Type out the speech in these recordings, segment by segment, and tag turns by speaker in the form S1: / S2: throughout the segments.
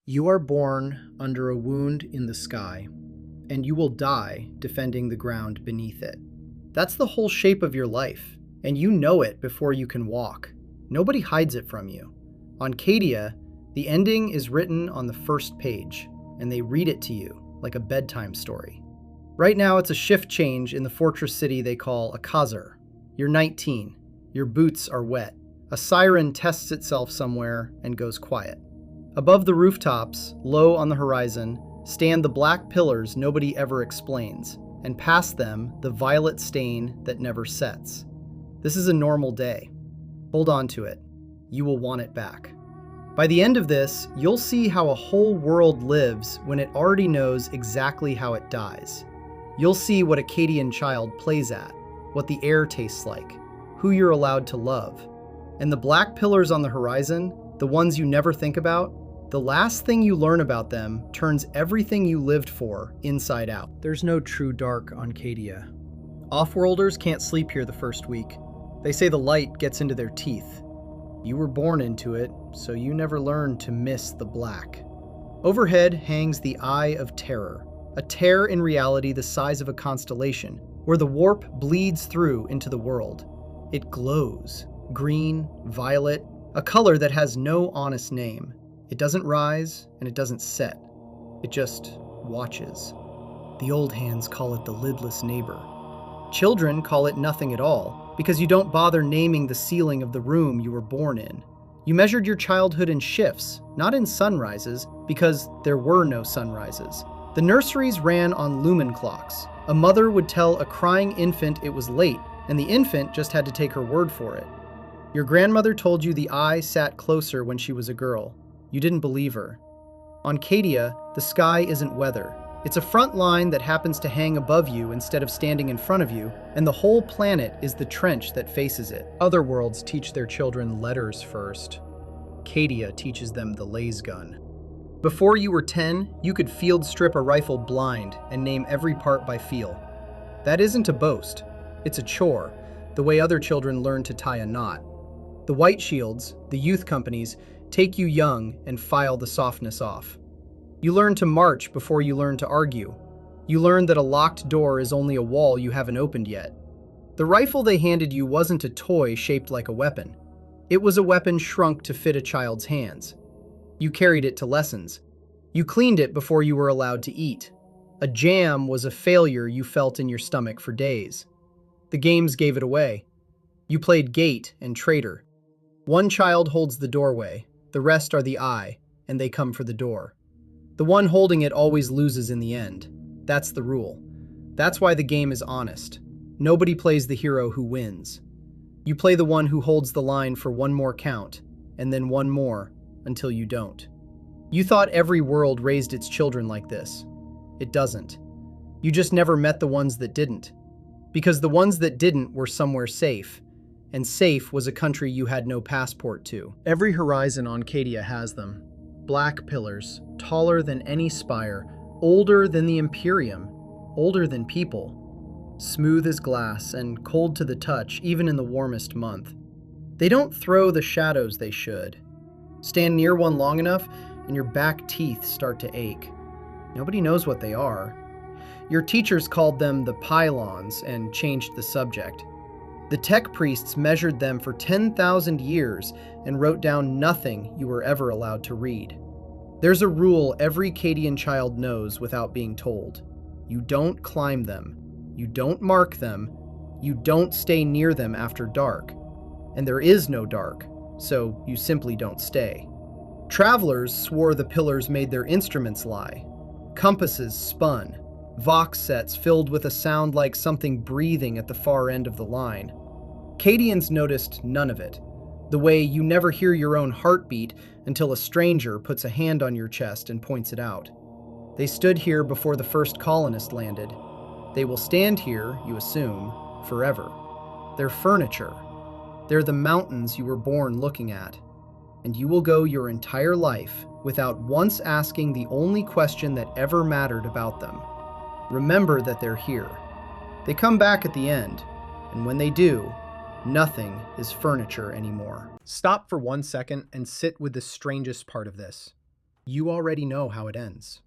S1: You are born under a wound in the sky, and you will die defending the ground beneath it. That's the whole shape of your life, and you know it before you can walk. Nobody hides it from you. On Cadia, the ending is written on the first page, and they read it to you like a bedtime story. Right now, it's a shift change in the fortress city they call a kasr. You're 19. Your boots are wet. A siren tests itself somewhere and goes quiet. Above the rooftops, low on the horizon, stand the black pillars nobody ever explains, and past them, the violet stain that never sets. This is a normal day. Hold on to it. You will want it back. By the end of this, you'll see how a whole world lives when it already knows exactly how it dies. You'll see what a Cadian child plays at, what the air tastes like, who you're allowed to love. And the black pillars on the horizon, the ones you never think about, the last thing you learn about them turns everything you lived for inside out. There's no true dark on Cadia. Offworlders can't sleep here the first week. They say the light gets into their teeth. You were born into it, so you never learned to miss the black. Overhead hangs the Eye of Terror, a tear in reality the size of a constellation, where the warp bleeds through into the world. It glows, green, violet, a color that has no honest name. It doesn't rise, and it doesn't set. It just watches. The old hands call it the lidless neighbor. Children call it nothing at all, because you don't bother naming the ceiling of the room you were born in. You measured your childhood in shifts, not in sunrises, because there were no sunrises. The nurseries ran on lumen clocks. A mother would tell a crying infant it was late, and the infant just had to take her word for it. Your grandmother told you the eye sat closer when she was a girl. You didn't believe her. On Cadia, the sky isn't weather. It's a front line that happens to hang above you instead of standing in front of you, and the whole planet is the trench that faces it. Other worlds teach their children letters first. Cadia teaches them the lasgun. Before you were 10, you could field strip a rifle blind and name every part by feel. That isn't a boast. It's a chore, the way other children learn to tie a knot. The white shields, the youth companies, take you young and file the softness off. You learn to march before you learn to argue. You learn that a locked door is only a wall you haven't opened yet. The rifle they handed you wasn't a toy shaped like a weapon. It was a weapon shrunk to fit a child's hands. You carried it to lessons. You cleaned it before you were allowed to eat. A jam was a failure you felt in your stomach for days. The games gave it away. You played gate and traitor. One child holds the doorway, the rest are the eye, and they come for the door. The one holding it always loses in the end. That's the rule. That's why the game is honest. Nobody plays the hero who wins. You play the one who holds the line for one more count, and then one more, until you don't. You thought every world raised its children like this. It doesn't. You just never met the ones that didn't. Because the ones that didn't were somewhere safe, and safe was a country you had no passport to. Every horizon on Cadia has them. Black pillars, taller than any spire, older than the Imperium, older than people. Smooth as glass and cold to the touch, even in the warmest month. They don't throw the shadows they should. Stand near one long enough, and your back teeth start to ache. Nobody knows what they are. Your teachers called them the pylons and changed the subject. The tech priests measured them for 10,000 years and wrote down nothing you were ever allowed to read. There's a rule every Cadian child knows without being told. You don't climb them. You don't mark them. You don't stay near them after dark. And there is no dark, so you simply don't stay. Travelers swore the pillars made their instruments lie. Compasses spun. Vox sets filled with a sound like something breathing at the far end of the line. Cadians noticed none of it. The way you never hear your own heartbeat until a stranger puts a hand on your chest and points it out. They stood here before the first colonist landed. They will stand here, you assume, forever. They're furniture. They're the mountains you were born looking at. And you will go your entire life without once asking the only question that ever mattered about them. Remember that they're here. They come back at the end, and when they do, nothing is furniture anymore. Stop for 1 second and sit with the strangest part of this. You already know how it ends.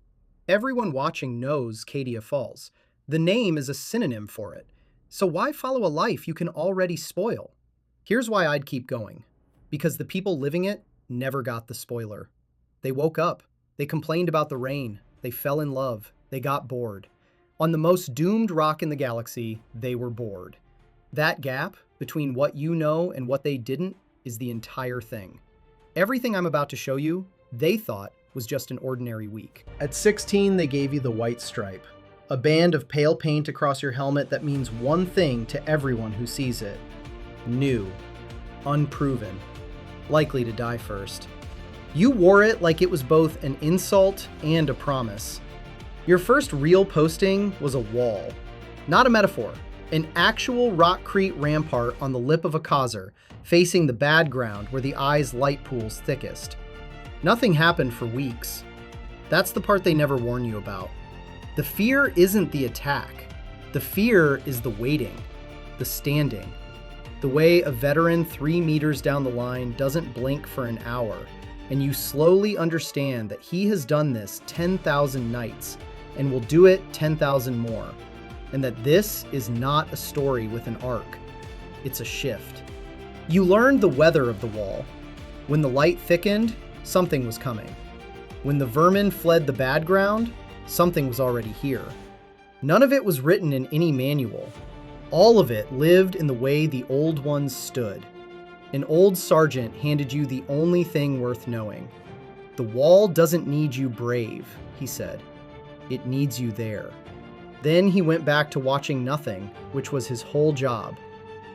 S1: Everyone watching knows Cadia falls. The name is a synonym for it. So why follow a life you can already spoil? Here's why I'd keep going. Because the people living it never got the spoiler. They woke up. They complained about the rain. They fell in love. They got bored. On the most doomed rock in the galaxy, they were bored. That gap between what you know and what they didn't is the entire thing. Everything I'm about to show you, they thought was just an ordinary week. At 16, they gave you the white stripe, a band of pale paint across your helmet that means one thing to everyone who sees it: new, unproven, likely to die first. You wore it like it was both an insult and a promise. Your first real posting was a wall, not a metaphor, an actual rockcrete rampart on the lip of a kasr, facing the bad ground where the eye's light pool's thickest. Nothing happened for weeks. That's the part they never warn you about. The fear isn't the attack. The fear is the waiting, the standing. The way a veteran 3 meters down the line doesn't blink for an hour, and you slowly understand that he has done this 10,000 nights and will do it 10,000 more, and that this is not a story with an arc. It's a shift. You learned the weather of the wall. When the light thickened, something was coming. When the vermin fled the bad ground, something was already here. None of it was written in any manual. All of it lived in the way the old ones stood. An old sergeant handed you the only thing worth knowing. The wall doesn't need you brave, he said. It needs you there. Then he went back to watching nothing, which was his whole job,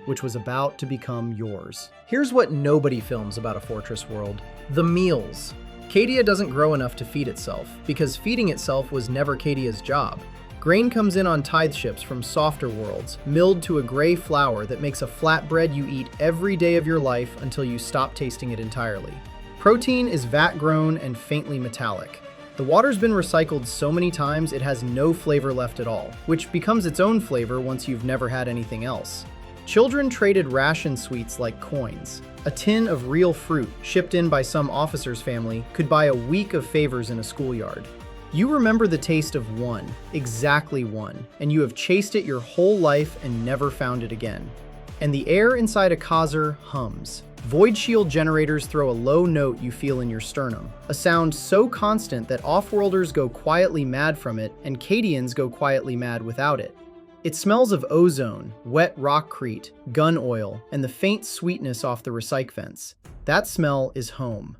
S1: which was about to become yours. Here's what nobody films about a fortress world: the meals. Cadia doesn't grow enough to feed itself, because feeding itself was never Cadia's job. Grain comes in on tithe ships from softer worlds, milled to a gray flour that makes a flatbread you eat every day of your life until you stop tasting it entirely. Protein is vat-grown and faintly metallic. The water's been recycled so many times it has no flavor left at all, which becomes its own flavor once you've never had anything else. Children traded ration sweets like coins. A tin of real fruit, shipped in by some officer's family, could buy a week of favors in a schoolyard. You remember the taste of one, exactly one, and you have chased it your whole life and never found it again. And the air inside a kasr hums. Void shield generators throw a low note you feel in your sternum, a sound so constant that off-worlders go quietly mad from it and Cadians go quietly mad without it. It smells of ozone, wet rockcrete, gun oil, and the faint sweetness off the recyc vents. That smell is home.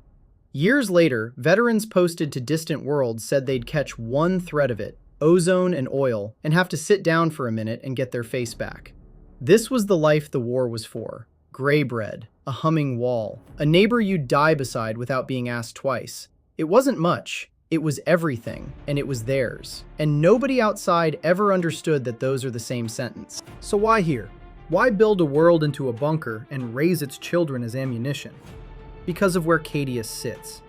S1: Years later, veterans posted to distant worlds said they'd catch one thread of it, ozone and oil, and have to sit down for a minute and get their face back. This was the life the war was for. Gray bread, a humming wall, a neighbor you'd die beside without being asked twice. It wasn't much. It was everything, and it was theirs. And nobody outside ever understood that those are the same sentence. So why here? Why build a world into a bunker and raise its children as ammunition? Because of where Cadia sits.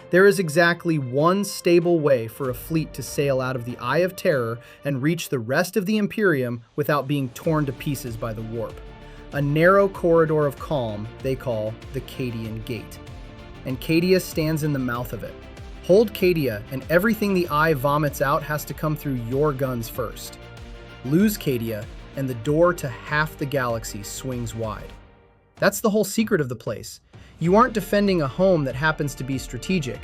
S1: There is exactly one stable way for a fleet to sail out of the Eye of Terror and reach the rest of the Imperium without being torn to pieces by the warp. A narrow corridor of calm they call the Cadian Gate. And Cadia stands in the mouth of it. Hold Cadia, and everything the Eye vomits out has to come through your guns first. Lose Cadia, and the door to half the galaxy swings wide. That's the whole secret of the place. You aren't defending a home that happens to be strategic.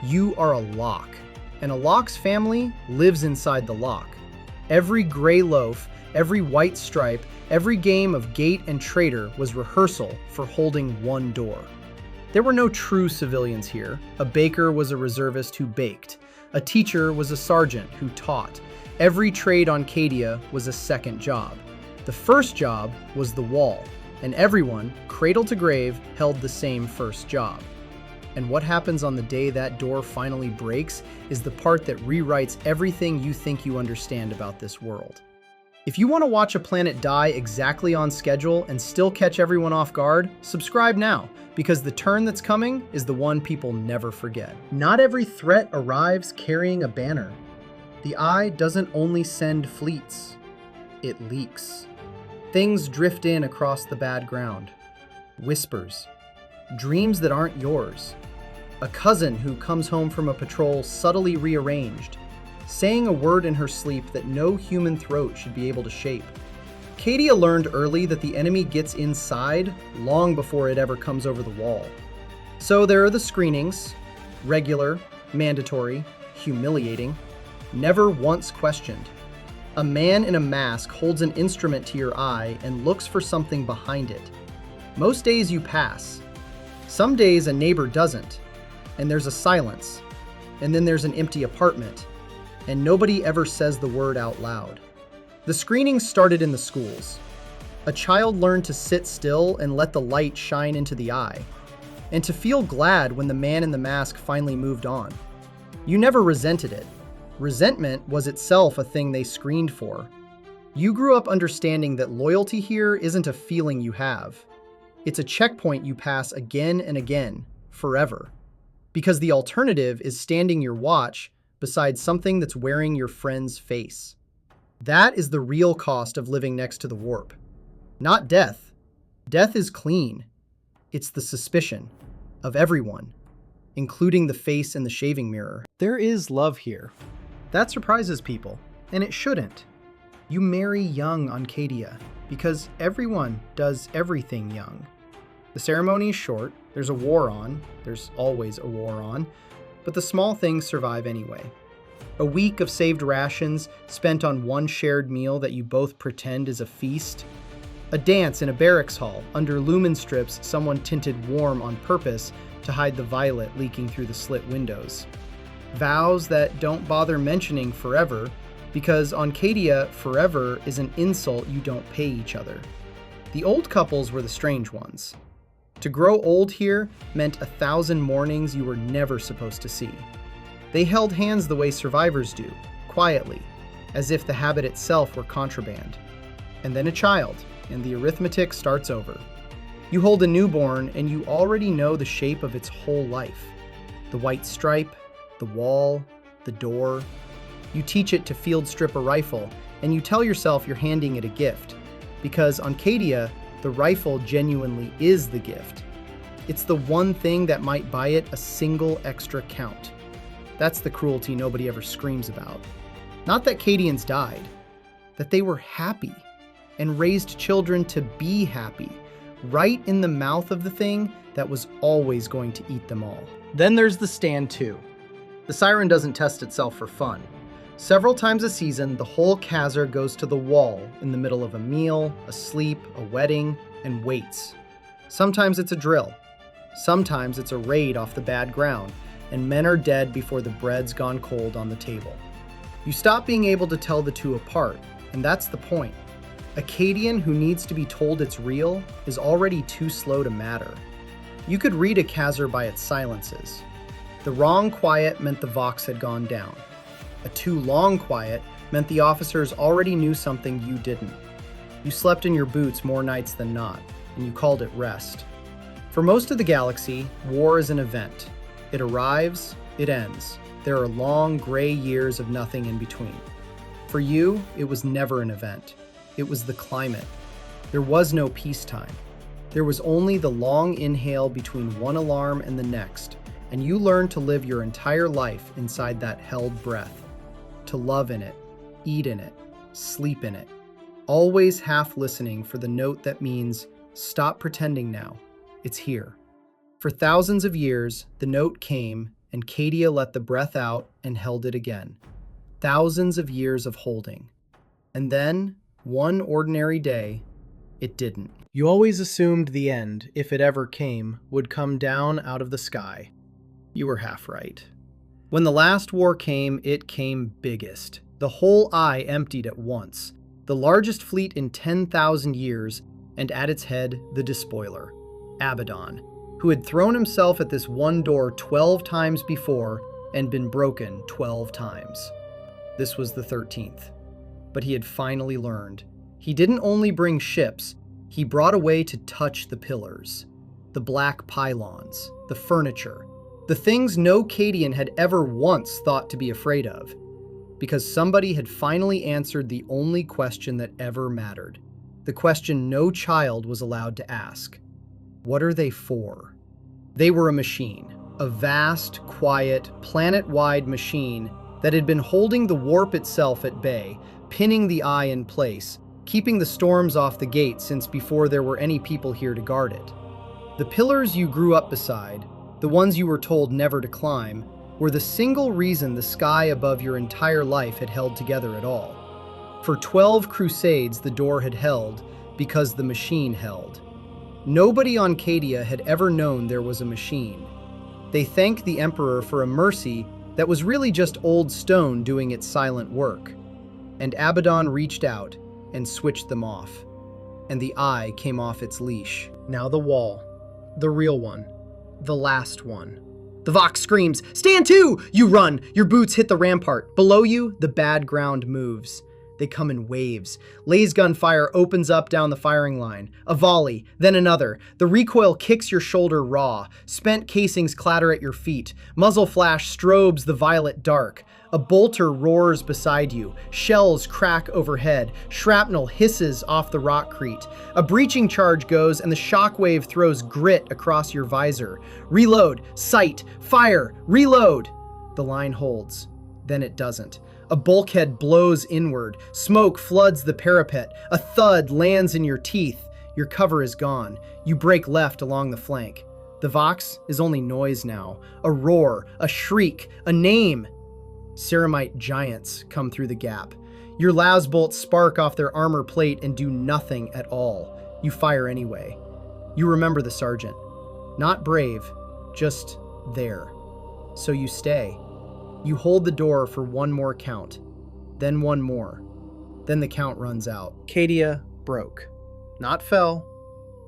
S1: You are a lock. And a lock's family lives inside the lock. Every gray loaf, every white stripe, every game of gate and traitor was rehearsal for holding one door. There were no true civilians here. A baker was a reservist who baked. A teacher was a sergeant who taught. Every trade on Cadia was a second job. The first job was the wall, and everyone, cradle to grave, held the same first job. And what happens on the day that door finally breaks is the part that rewrites everything you think you understand about this world. If you want to watch a planet die exactly on schedule and still catch everyone off guard, subscribe now, because the turn that's coming is the one people never forget. Not every threat arrives carrying a banner. The Eye doesn't only send fleets, it leaks. Things drift in across the bad ground. Whispers. Dreams that aren't yours. A cousin who comes home from a patrol subtly rearranged, saying a word in her sleep that no human throat should be able to shape. Cadia learned early that the enemy gets inside long before it ever comes over the wall. So there are the screenings, regular, mandatory, humiliating, never once questioned. A man in a mask holds an instrument to your eye and looks for something behind it. Most days you pass. Some days a neighbor doesn't, and there's a silence, and then there's an empty apartment, and nobody ever says the word out loud. The screenings started in the schools. A child learned to sit still and let the light shine into the eye, and to feel glad when the man in the mask finally moved on. You never resented it. Resentment was itself a thing they screened for. You grew up understanding that loyalty here isn't a feeling you have. It's a checkpoint you pass again and again, forever. Because the alternative is standing your watch beside something that's wearing your friend's face. That is the real cost of living next to the warp. Not death. Death is clean. It's the suspicion of everyone, including the face in the shaving mirror. There is love here. That surprises people, and it shouldn't. You marry young on Cadia, because everyone does everything young. The ceremony is short, there's a war on, there's always a war on, but the small things survive anyway. A week of saved rations spent on one shared meal that you both pretend is a feast. A dance in a barracks hall under lumen strips someone tinted warm on purpose to hide the violet leaking through the slit windows. Vows that don't bother mentioning forever, because on Cadia, forever is an insult you don't pay each other. The old couples were the strange ones. To grow old here meant 1,000 mornings you were never supposed to see. They held hands the way survivors do, quietly, as if the habit itself were contraband. And then a child, and the arithmetic starts over. You hold a newborn, and you already know the shape of its whole life. The white stripe, the wall, the door. You teach it to field strip a rifle, and you tell yourself you're handing it a gift. Because on Cadia, the rifle genuinely is the gift. It's the one thing that might buy it a single extra count. That's the cruelty nobody ever screams about. Not that Cadians died, that they were happy and raised children to be happy, right in the mouth of the thing that was always going to eat them all. Then there's the stand too. The siren doesn't test itself for fun. Several times a season, the whole kasr goes to the wall in the middle of a meal, a sleep, a wedding, and waits. Sometimes it's a drill. Sometimes it's a raid off the bad ground, and men are dead before the bread's gone cold on the table. You stop being able to tell the two apart, and that's the point. A Cadian who needs to be told it's real is already too slow to matter. You could read a kasr by its silences. The wrong quiet meant the vox had gone down. A too long quiet meant the officers already knew something you didn't. You slept in your boots more nights than not, and you called it rest. For most of the galaxy, war is an event. It arrives, it ends. There are long, gray years of nothing in between. For you, it was never an event. It was the climate. There was no peacetime. There was only the long inhale between one alarm and the next, and you learned to live your entire life inside that held breath. To love in it, eat in it, sleep in it. Always half listening for the note that means, stop pretending now, it's here. For thousands of years, the note came, and Cadia let the breath out and held it again. Thousands of years of holding. And then, one ordinary day, it didn't. You always assumed the end, if it ever came, would come down out of the sky. You were half right. When the last war came, it came biggest. The whole eye emptied at once. The largest fleet in 10,000 years, and at its head, the despoiler, Abaddon, who had thrown himself at this one door 12 times before and been broken 12 times. This was the 13th. But he had finally learned. He didn't only bring ships, he brought a way to touch the pillars, the black pylons, the furniture, the things no Cadian had ever once thought to be afraid of, because somebody had finally answered the only question that ever mattered, the question no child was allowed to ask. What are they for? They were a machine, A vast, quiet, planet-wide machine that had been holding the warp itself at bay, pinning the eye in place, keeping the storms off the gate since before there were any people here to guard it. The pillars you grew up beside, the ones you were told never to climb, were the single reason the sky above your entire life had held together at all. For 12 crusades the door had held because the machine held. Nobody on Cadia had ever known there was a machine. They thanked the Emperor for a mercy that was really just old stone doing its silent work. And Abaddon reached out and switched them off. And the eye came off its leash. Now the wall. The real one. The last one. The Vox screams, "Stand to!" You run. Your boots hit the rampart. Below you, the bad ground moves. They come in waves. Lasgun fire opens up down the firing line. A volley, then another. The recoil kicks your shoulder raw. Spent casings clatter at your feet. Muzzle flash strobes the violet dark. A bolter roars beside you. Shells crack overhead. Shrapnel hisses off the rockcrete. A breaching charge goes and the shockwave throws grit across your visor. Reload, sight, fire, reload. The line holds. Then it doesn't. A bulkhead blows inward. Smoke floods the parapet. A thud lands in your teeth. Your cover is gone. You break left along the flank. The Vox is only noise now. A roar, a shriek, a name. Ceramite giants come through the gap. Your las bolts spark off their armor plate and do nothing at all. You fire anyway. You remember the sergeant. Not brave, just there. So you stay. You hold the door for one more count, then one more. Then the count runs out. Cadia broke. Not fell,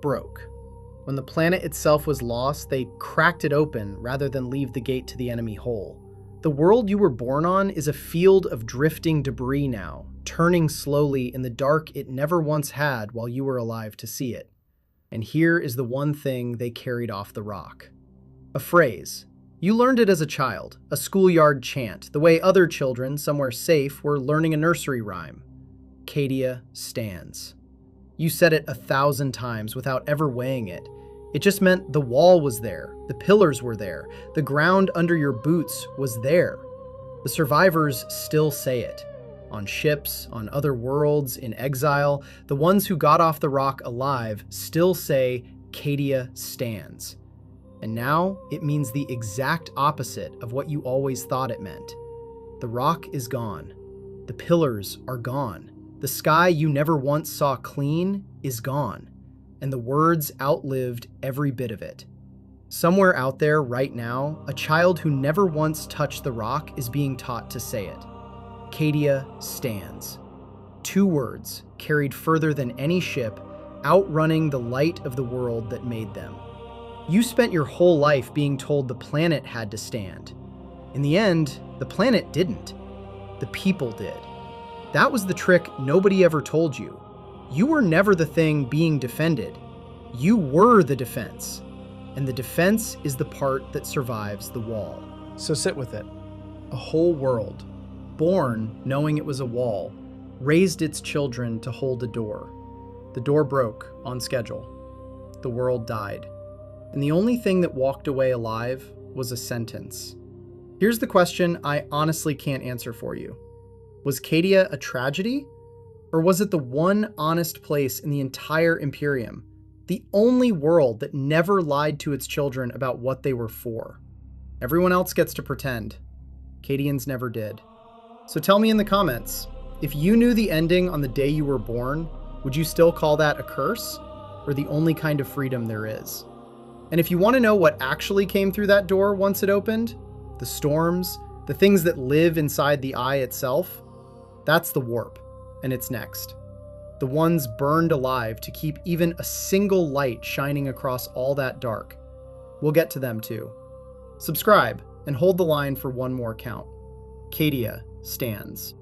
S1: broke. When the planet itself was lost, they cracked it open rather than leave the gate to the enemy hole. The world you were born on is a field of drifting debris now, turning slowly in the dark it never once had while you were alive to see it. And here is the one thing they carried off the rock. A phrase. You learned it as a child, a schoolyard chant, the way other children, somewhere safe, were learning a nursery rhyme. Cadia stands. You said it 1,000 times without ever weighing it. It just meant the wall was there, the pillars were there, the ground under your boots was there. The survivors still say it. On ships, on other worlds, in exile, the ones who got off the rock alive still say Cadia stands. And now it means the exact opposite of what you always thought it meant. The rock is gone. The pillars are gone. The sky you never once saw clean is gone. And the words outlived every bit of it. Somewhere out there right now, a child who never once touched the rock is being taught to say it. Cadia stands. 2 words carried further than any ship, outrunning the light of the world that made them. You spent your whole life being told the planet had to stand. In the end, the planet didn't. The people did. That was the trick nobody ever told you. You were never the thing being defended. You were the defense. And the defense is the part that survives the wall. So sit with it. A whole world, born knowing it was a wall, raised its children to hold a door. The door broke on schedule. The world died. And the only thing that walked away alive was a sentence. Here's the question I honestly can't answer for you. Was Cadia a tragedy? Or was it the one honest place in the entire Imperium? The only world that never lied to its children about what they were for? Everyone else gets to pretend. Cadians never did. So tell me in the comments, if you knew the ending on the day you were born, would you still call that a curse? Or the only kind of freedom there is? And if you want to know what actually came through that door once it opened, the storms, the things that live inside the eye itself, that's the warp, and it's next. The ones burned alive to keep even a single light shining across all that dark. We'll get to them too. Subscribe and hold the line for one more count. Cadia stands.